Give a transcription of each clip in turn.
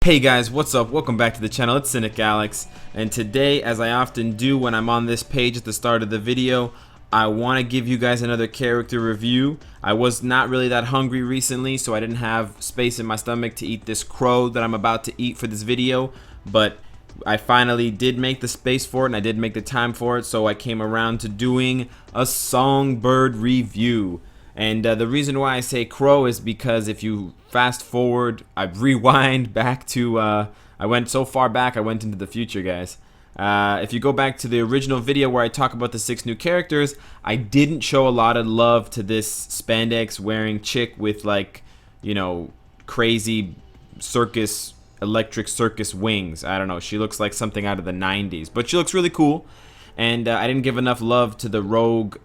Hey guys, what's up? Welcome back to the channel. It's Cynicalex, and today, as I often do when I'm on this page at the start of the video, I want to give you guys another character review. I was not really that hungry recently, so I didn't have space in my stomach to eat this crow that I'm about to eat for this video, but I finally did make the space for it, and I did make the time for it, so I came around to doing a Songbird review. And the reason why I say crow is because if you fast forward, I rewind back to, I went so far back, I went into the future, guys. If you go back to the original video where I talk about the 6 new characters, I didn't show a lot of love to this spandex wearing chick with, like, you know, crazy electric circus wings. I don't know, she looks like something out of the 90s, but she looks really cool. And I didn't give enough love to the rogue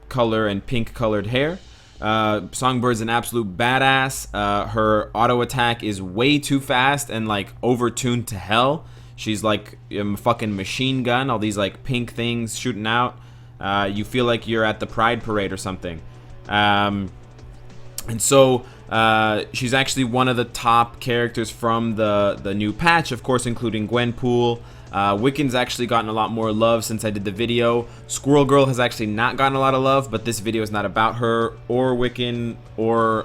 color and pink colored hair. Songbird's an absolute badass. Her auto attack is way too fast and like overtuned to hell. She's like a fucking machine gun, all these like pink things shooting out. You feel like you're at the Pride Parade or something. And so she's actually one of the top characters from the new patch, of course, including Gwenpool. Wiccan's actually gotten a lot more love since I did the video. Squirrel Girl has actually not gotten a lot of love, but this video is not about her or Wiccan or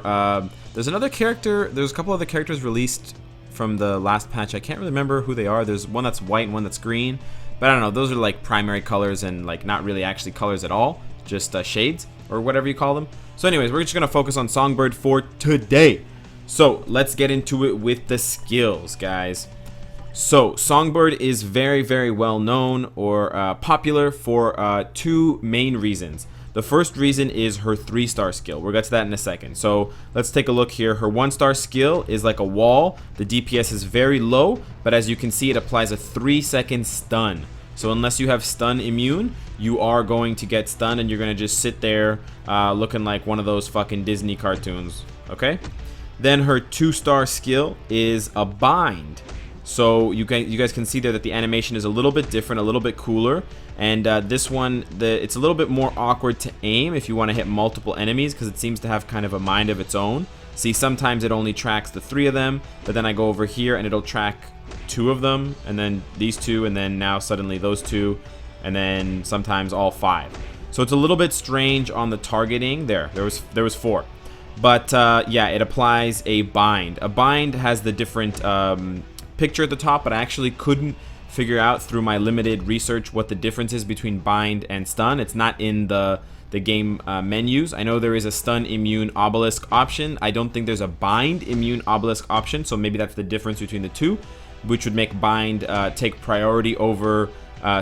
there's another character. There's a couple other characters released from the last patch. I can't really remember who they are. There's one that's white and one that's green, but I don't know. Those are like primary colors and like not really actually colors at all, just shades or whatever you call them. So anyways, we're just gonna focus on Songbird for today. So let's get into it with the skills, guys. So Songbird is very, very well known or popular for 2 main reasons. The first reason is her 3-star skill. We'll get to that in a second. So let's take a look here. Her 1-star skill is like a wall. The DPS is very low, but as you can see, it applies a 3-second stun. So unless you have stun immune, you are going to get stunned and you're going to just sit there looking like one of those fucking Disney cartoons. Okay? Then her 2-star skill is a bind. So you guys can see there that the animation is a little bit different, a little bit cooler, and this one, it's a little bit more awkward to aim if you want to hit multiple enemies because it seems to have kind of a mind of its own. See, sometimes it only tracks the 3 of them, but then I go over here and it'll track 2 of them, and then these 2, and then now suddenly those 2, and then sometimes all 5. So it's a little bit strange on the targeting. There was 4. But yeah, it applies a bind. A bind has the different picture at the top, but I actually couldn't figure out through my limited research what the difference is between bind and stun. It's not in the game menus. I know there is a stun immune obelisk option. I don't think there's a bind immune obelisk option, so maybe that's the difference between the 2, which would make bind take priority over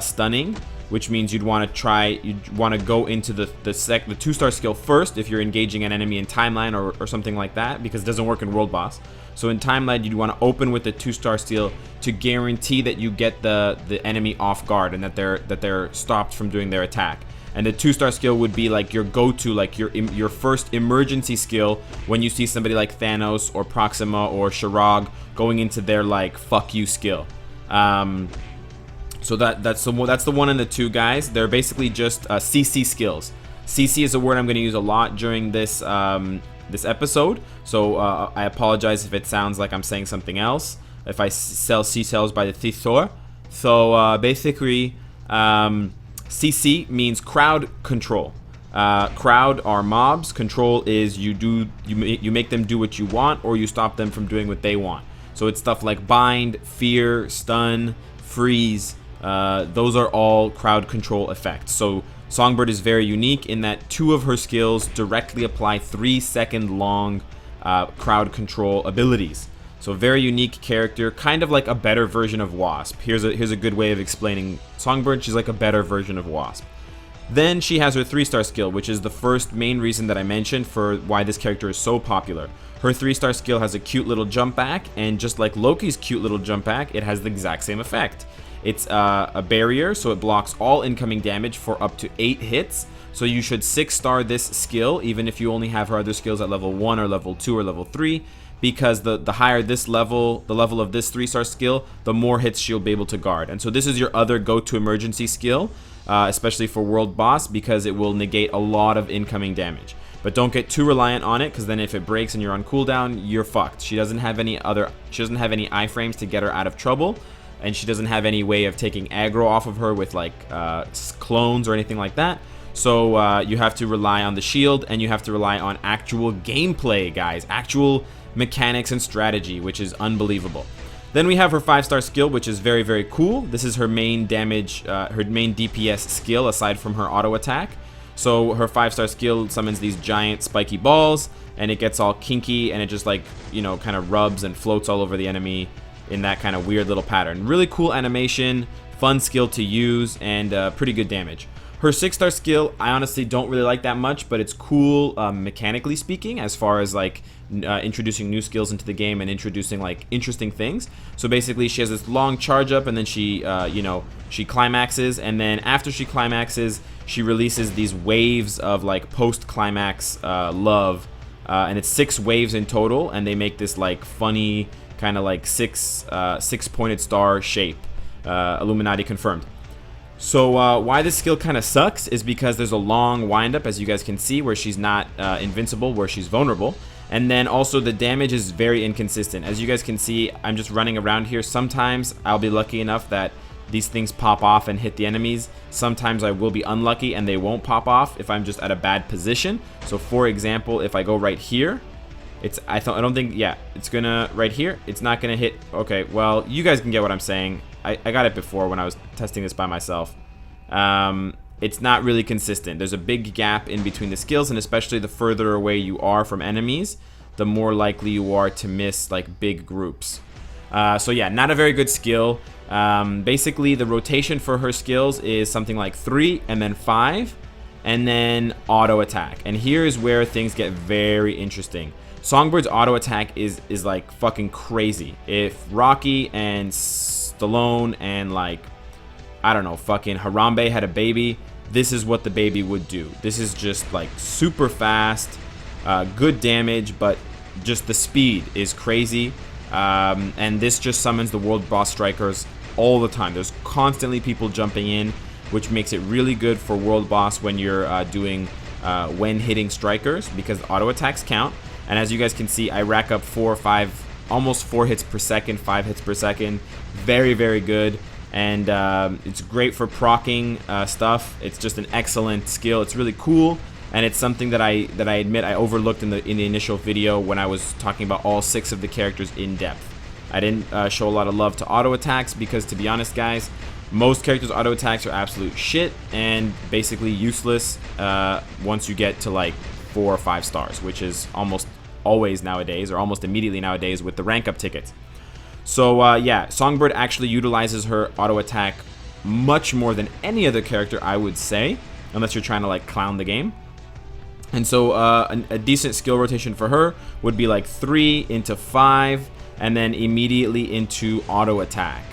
stunning, which means you'd want to go into the 2-star skill first if you're engaging an enemy in timeline or something like that, because it doesn't work in world boss. So in timeline, you'd want to open with the 2-star skill to guarantee that you get the enemy off guard and that they're stopped from doing their attack. And the 2-star skill would be like your go-to, like your first emergency skill when you see somebody like Thanos or Proxima or Shirag going into their like fuck you skill. So that's the 1 and the 2, guys. They're basically just CC skills. CC is a word I'm going to use a lot during this this episode, so I apologize if it sounds like I'm saying something else, if I sell C-cells by the Thithor. So basically, CC means crowd control. Crowd are mobs. Control is you make them do what you want, or you stop them from doing what they want. So it's stuff like bind, fear, stun, freeze. Those are all crowd control effects. So Songbird is very unique in that 2 of her skills directly apply 3-second long crowd control abilities. So very unique character, kind of like a better version of Wasp. Here's a good way of explaining Songbird. She's like a better version of Wasp. Then she has her 3-star skill, which is the first main reason that I mentioned for why this character is so popular. Her 3-star skill has a cute little jump back, and just like Loki's cute little jump back, it has the exact same effect. It's a barrier, so it blocks all incoming damage for up to 8 hits. So you should 6-star this skill, even if you only have her other skills at level 1 or level 2 or level 3, because the higher this level, the level of this 3-star skill, the more hits she'll be able to guard. And so this is your other go-to emergency skill, especially for world boss, because it will negate a lot of incoming damage. but don't get too reliant on it, because then if it breaks and you're on cooldown, you're fucked. She doesn't have any iframes to get her out of trouble, and she doesn't have any way of taking aggro off of her with like clones or anything like that. So you have to rely on the shield, and you have to rely on actual gameplay, guys, actual mechanics and strategy, which is unbelievable. Then we have her 5-star skill, which is very, very cool. This is her main damage, her main DPS skill aside from her auto attack. So her 5-star skill summons these giant spiky balls, and it gets all kinky, and it just like, you know, kind of rubs and floats all over the enemy in that kind of weird little pattern. Really cool animation, fun skill to use, and pretty good damage. Her 6-star skill, I honestly don't really like that much, but it's cool mechanically speaking, as far as like introducing new skills into the game and introducing like interesting things. So basically she has this long charge up, and then she you know, she climaxes, and then after she climaxes, she releases these waves of like post-climax love, and it's 6 waves in total, and they make this like funny kind of like six-pointed star shape. Illuminati confirmed. So why this skill kind of sucks is because there's a long windup, as you guys can see, where she's not invincible, where she's vulnerable. And then also the damage is very inconsistent. As you guys can see, I'm just running around here. Sometimes I'll be lucky enough that these things pop off and hit the enemies. Sometimes I will be unlucky and they won't pop off if I'm just at a bad position. So for example, if I go right here, I don't think, yeah, it's gonna, right here, it's not gonna hit. Okay, well, you guys can get what I'm saying. I got it before when I was testing this by myself. It's not really consistent. There's a big gap in between the skills, and especially the further away you are from enemies, the more likely you are to miss like big groups. So yeah, not a very good skill. Basically, the rotation for her skills is something like 3 and then 5, and then auto attack. And here is where things get very interesting. Songbird's auto attack is like fucking crazy. If Rocky and Stallone and like, I don't know, fucking Harambe had a baby, this is what the baby would do. This is just like super fast, good damage, but just the speed is crazy. And this just summons the world boss strikers all the time. There's constantly people jumping in, which makes it really good for world boss when you're when hitting strikers, because auto attacks count. And as you guys can see, I rack up 4 or 5, almost 4 hits per second, 5 hits per second. Very, very good. And it's great for proccing stuff. It's just an excellent skill. It's really cool, and it's something that I admit I overlooked in the initial video when I was talking about all 6 of the characters in depth. I didn't show a lot of love to auto attacks because, to be honest, guys, most characters' auto attacks are absolute shit and basically useless once you get to like 4 or 5 stars, which is almost always nowadays, or almost immediately nowadays, with the rank up tickets. So yeah, Songbird actually utilizes her auto attack much more than any other character, I would say, unless you're trying to like clown the game. And so a decent skill rotation for her would be like 3 into 5, and then immediately into auto attack.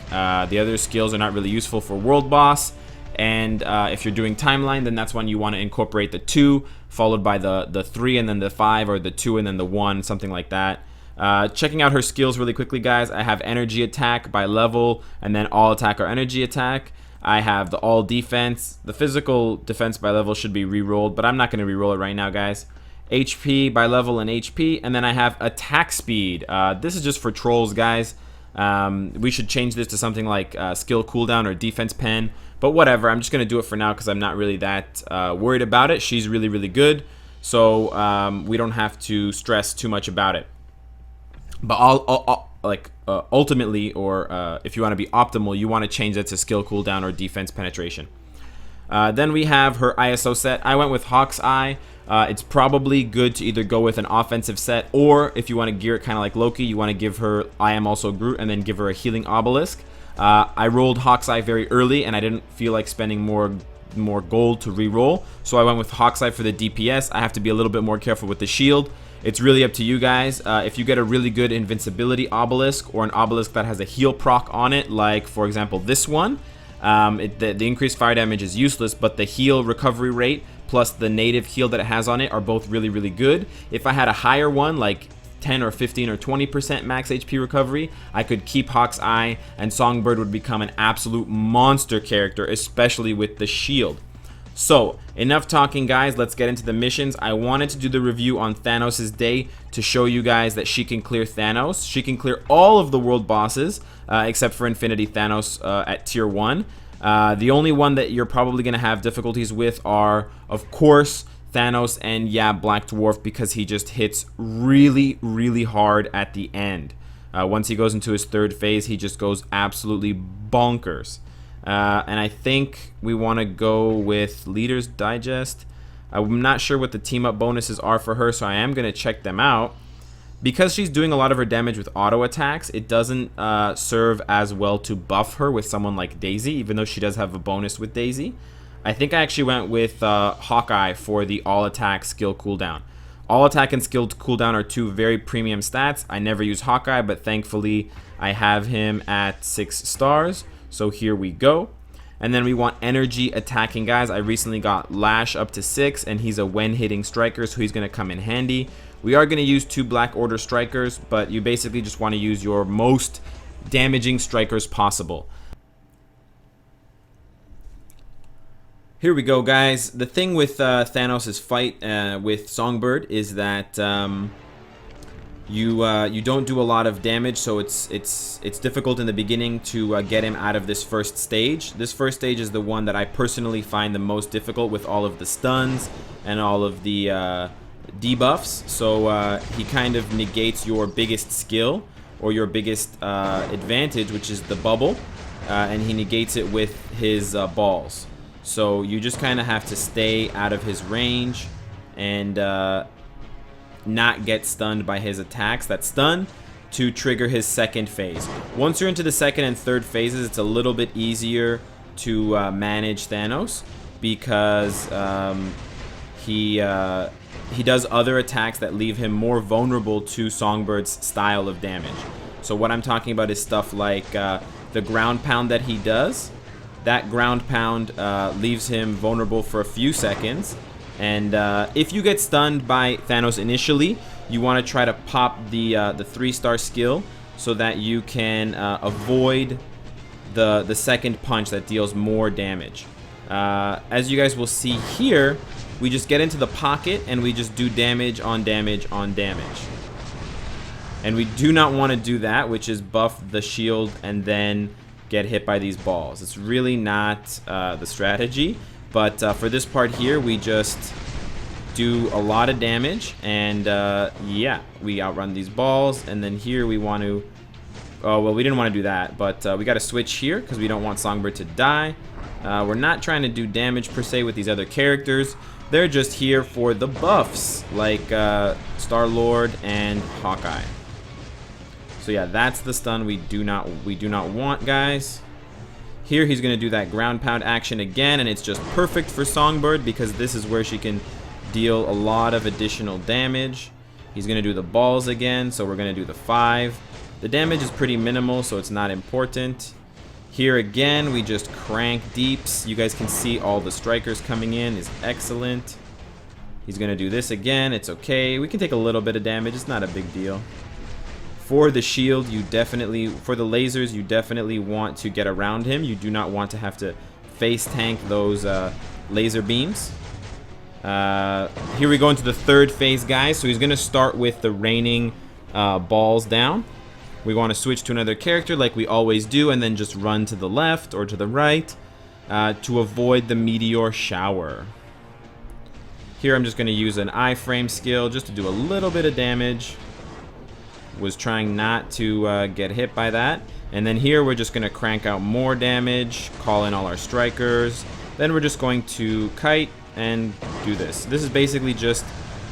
The other skills are not really useful for world boss, and if you're doing timeline, then that's when you want to incorporate the 2 followed by the 3 and then the 5, or the 2 and then the 1, something like that. Checking out her skills really quickly, guys. I have energy attack by level, and then all attack or energy attack. I have the all defense. The physical defense by level should be re-rolled, but I'm not going to re-roll it right now, guys. HP by level and HP, and then I have attack speed. This is just for trolls, guys. We should change this to something like skill cooldown or defense pen, but whatever. I'm just going to do it for now because I'm not really that worried about it. She's really, really good, so we don't have to stress too much about it. But ultimately, or if you want to be optimal, you want to change that to skill cooldown or defense penetration. Then we have her ISO set. I went with Hawk's Eye. It's probably good to either go with an offensive set, or if you want to gear it kind of like Loki, you want to give her I Am Also Groot and then give her a healing obelisk. I rolled Hawk's Eye very early, and I didn't feel like spending more gold to re-roll, so I went with Hawk's Eye for the DPS. I have to be a little bit more careful with the shield. It's really up to you guys. If you get a really good invincibility obelisk, or an obelisk that has a heal proc on it, like for example this one, the increased fire damage is useless, but the heal recovery rate plus the native heal that it has on it are both really, really good. If I had a higher one, like 10 or 15 or 20% max HP recovery, I could keep Hawk's Eye, and Songbird would become an absolute monster character, especially with the shield. So, enough talking, guys. Let's get into the missions. I wanted to do the review on Thanos' day to show you guys that she can clear Thanos. She can clear all of the world bosses, except for Infinity Thanos at tier 1. The only one that you're probably going to have difficulties with are, of course, Thanos and, yeah, Black Dwarf, because he just hits really, really hard at the end. Once he goes into his third phase, he just goes absolutely bonkers. And I think we want to go with Leader's Digest. I'm not sure what the team up bonuses are for her, so I am going to check them out. Because she's doing a lot of her damage with auto attacks, it doesn't serve as well to buff her with someone like Daisy, even though she does have a bonus with Daisy. I think I actually went with Hawkeye for the all attack skill cooldown. All attack and skill cooldown are two very premium stats. I never use Hawkeye, but thankfully I have him at 6 stars. So here we go. And then we want energy attacking, guys. I recently got Lash up to 6, and he's a when hitting striker, so he's going to come in handy. We are going to use 2 Black Order strikers, but you basically just want to use your most damaging strikers possible. Here we go, guys. The thing with Thanos' fight with Songbird is that you don't do a lot of damage, so it's difficult in the beginning to get him out of this first stage. This first stage is the one that I personally find the most difficult with all of the stuns and all of the debuffs. So he kind of negates your biggest skill or your biggest advantage, which is the bubble, and he negates it with his balls. So you just kind of have to stay out of his range and not get stunned by his attacks that stun to trigger his second phase. Once you're into the second and third phases, it's a little bit easier to manage Thanos because he does other attacks that leave him more vulnerable to Songbird's style of damage. So what I'm talking about is stuff like the ground pound that he does. That ground pound leaves him vulnerable for a few seconds. And if you get stunned by Thanos initially, you want to try to pop the 3-star skill so that you can avoid the second punch that deals more damage. As you guys will see here, we just get into the pocket and we just do damage on damage on damage. And we do not want to do that, which is buff the shield and then get hit by these balls. It's really not the strategy, but for this part here, we just do a lot of damage, and yeah, we outrun these balls. And then here we want to, oh well, we didn't want to do that, but we got to switch here because we don't want Songbird to die. We're not trying to do damage per se with these other characters. They're just here for the buffs, like Star-Lord and Hawkeye. So yeah, that's the stun we do not want, guys. Here he's going to do that ground pound action again, and it's just perfect for Songbird because this is where she can deal a lot of additional damage. He's going to do the balls again, so we're going to do the 5. The damage is pretty minimal, so it's not important. Here again, we just crank deeps. You guys can see all the strikers coming in is excellent. He's going to do this again. It's okay. We can take a little bit of damage. It's not a big deal. For the shield, for the lasers, you definitely want to get around him. You do not want to have to face tank those laser beams. Here we go into the third phase, guys. So he's going to start with the raining balls down. We want to switch to another character like we always do, and then just run to the left or to the right to avoid the meteor shower. Here I'm just going to use an iframe skill just to do a little bit of damage. Was trying not to get hit by that. And then here we're just going to crank out more damage, call in all our strikers. Then we're just going to kite and do this. This is basically just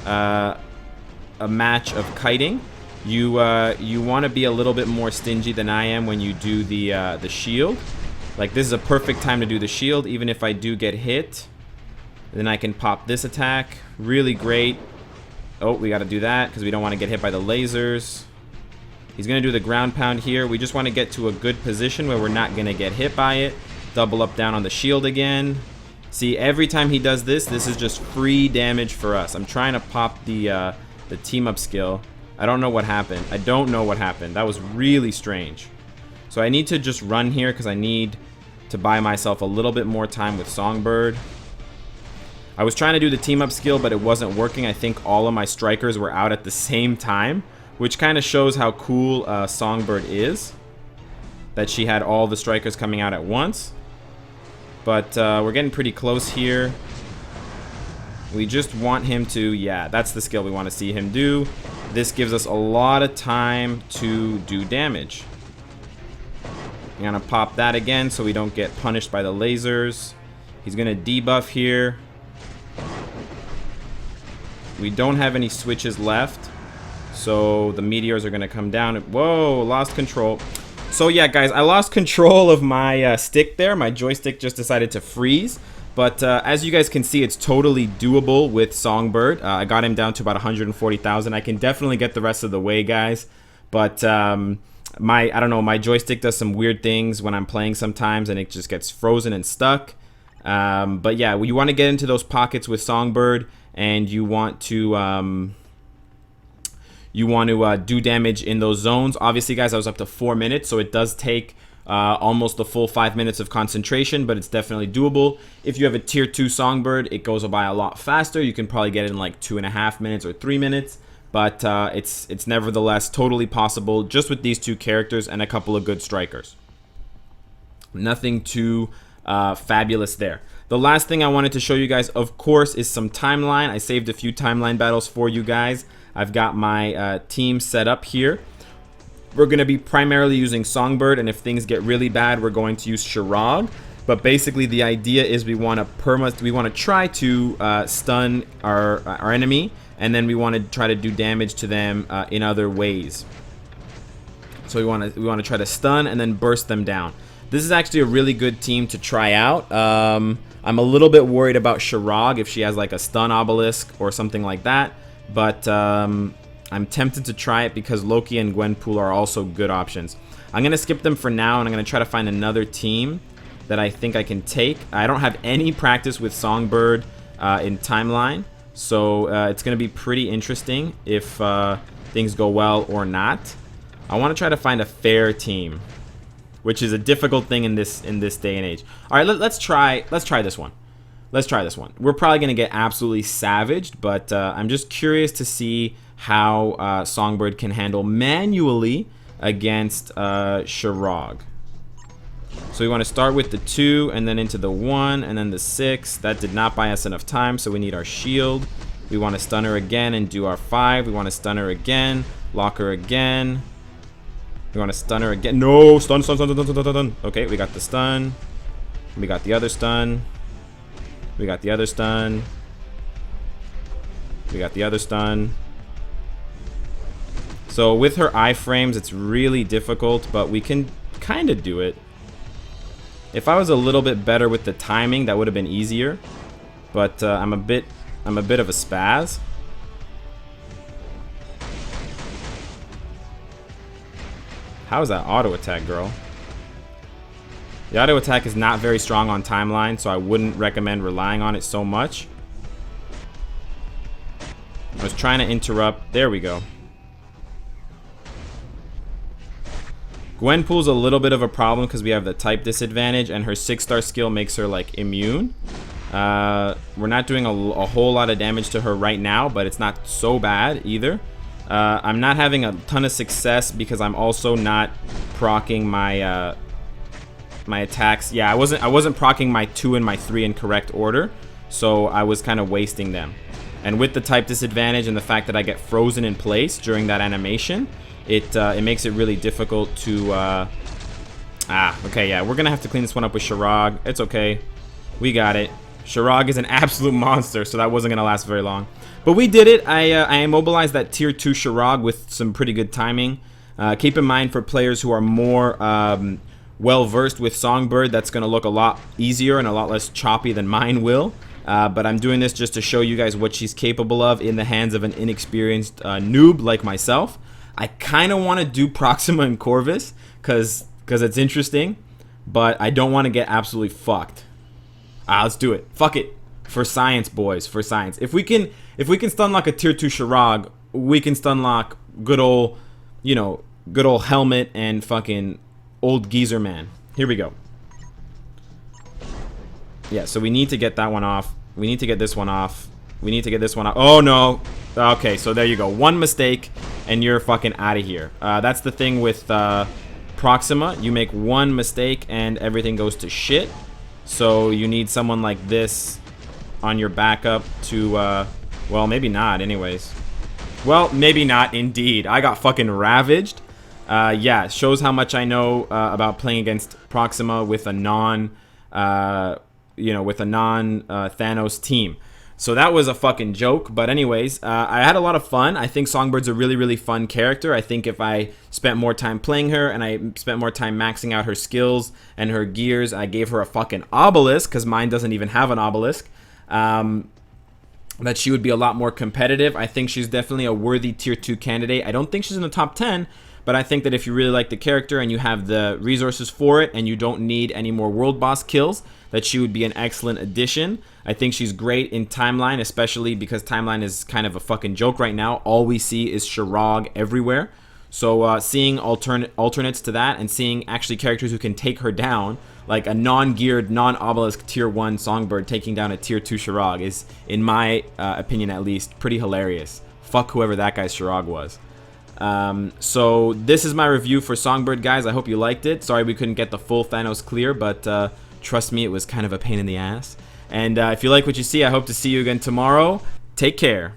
a match of kiting. You want to be a little bit more stingy than I am when you do the shield. Like, this is a perfect time to do the shield. Even if I do get hit, then I can pop this attack. Really great. Oh, we got to do that because we don't want to get hit by the lasers. He's going to do the ground pound here. We just want to get to a good position where we're not going to get hit by it. Double up down on the shield again. See, every time he does this, this is just free damage for us. I'm trying to pop the team up skill. I don't know what happened. I don't know what happened. That was really strange. So I need to just run here because I need to buy myself a little bit more time with Songbird. I was trying to do the team up skill, but it wasn't working. I think all of my strikers were out at the same time, which kind of shows how cool Songbird is, that she had all the strikers coming out at once. But we're getting pretty close here. We just want him to, yeah, that's the skill we want to see him do. This gives us a lot of time to do damage. I'm gonna pop that again so we don't get punished by the lasers. He's gonna debuff here. We don't have any switches left, so the meteors are gonna come down. Whoa, lost control. So yeah, guys, I lost control of my stick there. My joystick just decided to freeze. But as you guys can see, it's totally doable with Songbird. I got him down to about 140,000. I can definitely get the rest of the way, guys. But I don't know, my joystick does some weird things when I'm playing sometimes, and it just gets frozen and stuck. But yeah, you want to get into those pockets with Songbird, and you want to do damage in those zones. Obviously, guys, I was up to 4 minutes, so it does take almost the full 5 minutes of concentration, but it's definitely doable. If you have a tier 2 Songbird, it goes by a lot faster. You can probably get it in like 2.5 minutes or 3 minutes, but it's nevertheless totally possible just with these two characters and a couple of good strikers. Nothing too fabulous there. The last thing I wanted to show you guys, of course, is some timeline. I saved a few timeline battles for you guys. I've got my team set up here. We're going to be primarily using Songbird, and if things get really bad, we're going to use Shirag. But basically, the idea is we want to try to stun our enemy, and then we want to try to do damage to them in other ways. So we want to try to stun and then burst them down. This is actually a really good team to try out. I'm a little bit worried about Shirag if she has like a stun obelisk or something like that, but I'm tempted to try it because Loki and Gwenpool are also good options. I'm going to skip them for now, and I'm going to try to find another team that I think I can take. I don't have any practice with Songbird in timeline, so it's going to be pretty interesting if things go well or not. I want to try to find a fair team, which is a difficult thing in this day and age. All right, let's try this one. Let's try this one. We're probably gonna get absolutely savaged, but I'm just curious to see how Songbird can handle manually against Shirag. So we want to start with the 2 and then into the 1 and then the 6. That did not buy us enough time, so we need our shield. We want to stun her again and do our 5. We want to stun her again, lock her again. We want to stun her again. No, stun. Okay, we got the stun. We got the other stun. We got the other stun. We got the other stun. So with her iframes, it's really difficult, but we can kind of do it. If I was a little bit better with the timing, that would have been easier. But I'm a bit of a spaz. How is that auto attack, girl? The auto attack is not very strong on timeline, so I wouldn't recommend relying on it so much. I was trying to interrupt. There we go. Gwenpool's a little bit of a problem because we have the type disadvantage, and her 6-star skill makes her like immune. We're not doing a whole lot of damage to her right now, but it's not so bad either. I'm not having a ton of success because I'm also not proccing my my attacks. Yeah, I wasn't proccing my 2 and my 3 in correct order, so I was kind of wasting them. And with the type disadvantage and the fact that I get frozen in place during that animation, it makes it really difficult to okay, yeah, we're gonna have to clean this one up with Shirag. It's okay, we got it. Shirag is an absolute monster, so that wasn't gonna last very long. But we did it. I immobilized that tier 2 Shirag with some pretty good timing. Keep in mind, for players who are more well versed with Songbird, that's going to look a lot easier and a lot less choppy than mine will. But I'm doing this just to show you guys what she's capable of in the hands of an inexperienced noob like myself. I kind of want to do Proxima and Corvus because it's interesting, but I don't want to get absolutely fucked. Let's do it. Fuck it. For science, boys, for science. If we can stunlock a tier 2 Shirag, we can stunlock good old, good old Helmet and fucking old Geezer Man. Here we go. Yeah, so we need to get that one off. We need to get this one off. We need to get this one off. Oh, no. Okay, so there you go. One mistake, and you're fucking out of here. That's the thing with Proxima. You make one mistake, and everything goes to shit. So you need someone like this on your backup to, well, maybe not anyways. Well, maybe not indeed. I got fucking ravaged. Yeah, it shows how much I know about playing against Proxima with a Thanos team. So that was a fucking joke. But anyways, I had a lot of fun. I think Songbird's a really, really fun character. I think if I spent more time playing her and I spent more time maxing out her skills and her gears, I gave her a fucking obelisk, because mine doesn't even have an obelisk, that she would be a lot more competitive. I think she's definitely a worthy tier 2 candidate. I don't think she's in the top 10, but I think that if you really like the character and you have the resources for it and you don't need any more world boss kills, that she would be an excellent addition. I think she's great in Timeline, especially because Timeline is kind of a fucking joke right now. All we see is Shirag everywhere. So seeing alternates to that and seeing actually characters who can take her down, like a non-geared, non-obelisk tier 1 Songbird taking down a tier 2 Shirag, is, in my opinion at least, pretty hilarious. Fuck whoever that guy's Shirag was. So this is my review for Songbird, guys. I hope you liked it. Sorry we couldn't get the full Thanos clear, but trust me, it was kind of a pain in the ass. And if you like what you see, I hope to see you again tomorrow. Take care.